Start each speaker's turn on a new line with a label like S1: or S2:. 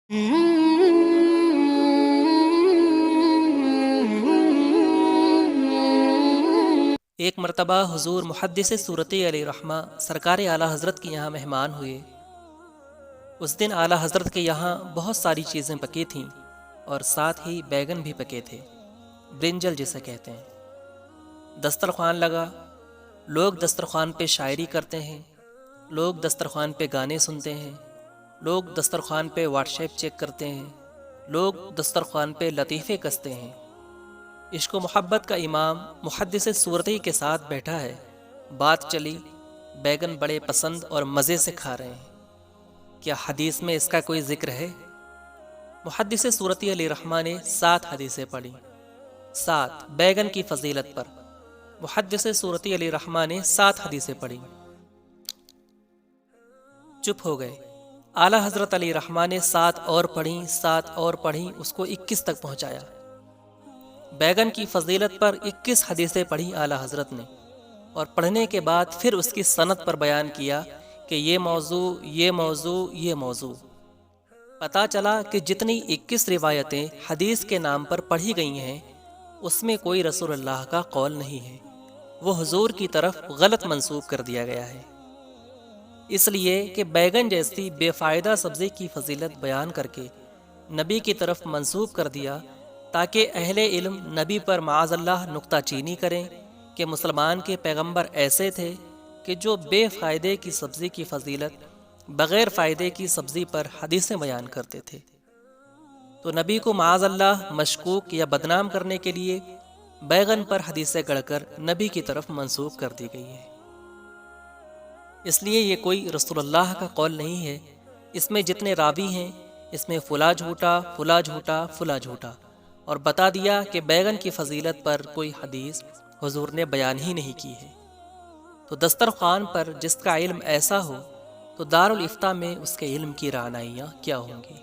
S1: ایک مرتبہ حضور محدث صورت علیہ رحمہ سرکار اعلیٰ حضرت کے یہاں مہمان ہوئے۔ اس دن اعلیٰ حضرت کے یہاں بہت ساری چیزیں پکی تھیں اور ساتھ ہی بیگن بھی پکے تھے، برنجل جسے کہتے ہیں۔ دسترخوان لگا، لوگ دسترخوان پہ شاعری کرتے ہیں، لوگ دسترخوان پہ گانے سنتے ہیں، لوگ دسترخوان پہ واٹس ایپ چیک کرتے ہیں، لوگ دسترخوان پہ لطیفے کستے ہیں۔ عشق و محبت کا امام محدث صورتی کے ساتھ بیٹھا ہے، بات چلی، بیگن بڑے پسند اور مزے سے کھا رہے ہیں۔ کیا حدیث میں اس کا کوئی ذکر ہے؟ محدث صورتی علیہ رحمہ نے 7 حدیثیں پڑھی، 7 بیگن کی فضیلت پر۔ محدث صورتی علیہ رحمہ نے 7 حدیثیں پڑھی، چپ ہو گئے۔ اعلیٰ حضرت علیہ رحمہ نے 7 اور پڑھیں، 7 اور پڑھیں، اس کو 21 تک پہنچایا۔ بیگن کی فضیلت پر 21 حدیثیں پڑھی اعلیٰ حضرت نے، اور پڑھنے کے بعد پھر اس کی سند پر بیان کیا کہ یہ موضوع، یہ موضوع، یہ موضوع۔ پتہ چلا کہ جتنی 21 روایتیں حدیث کے نام پر پڑھی گئی ہیں، اس میں کوئی رسول اللہ کا قول نہیں ہے، وہ حضور کی طرف غلط منسوب کر دیا گیا ہے۔ اس لیے کہ بیگن جیسی بے فائدہ سبزی کی فضیلت بیان کر کے نبی کی طرف منسوب کر دیا، تاکہ اہل علم نبی پر معاذ اللہ نکتہ چینی کریں کہ مسلمان کے پیغمبر ایسے تھے کہ جو بے فائدے کی سبزی کی فضیلت بغیر فائدے کی سبزی پر حدیثیں بیان کرتے تھے۔ تو نبی کو معاذ اللہ مشکوک یا بدنام کرنے کے لیے بیگن پر حدیثیں گڑھ کر نبی کی طرف منسوب کر دی گئی ہے۔ اس لیے یہ کوئی رسول اللہ کا قول نہیں ہے۔ اس میں جتنے راوی ہیں، اس میں فلاں جھوٹا، فلاں جھوٹا، فلاں جھوٹا، اور بتا دیا کہ بیگن کی فضیلت پر کوئی حدیث حضور نے بیان ہی نہیں کی ہے۔ تو دسترخوان پر جس کا علم ایسا ہو تو دارالافتاء میں اس کے علم کی رعنائیاں کیا ہوں گی؟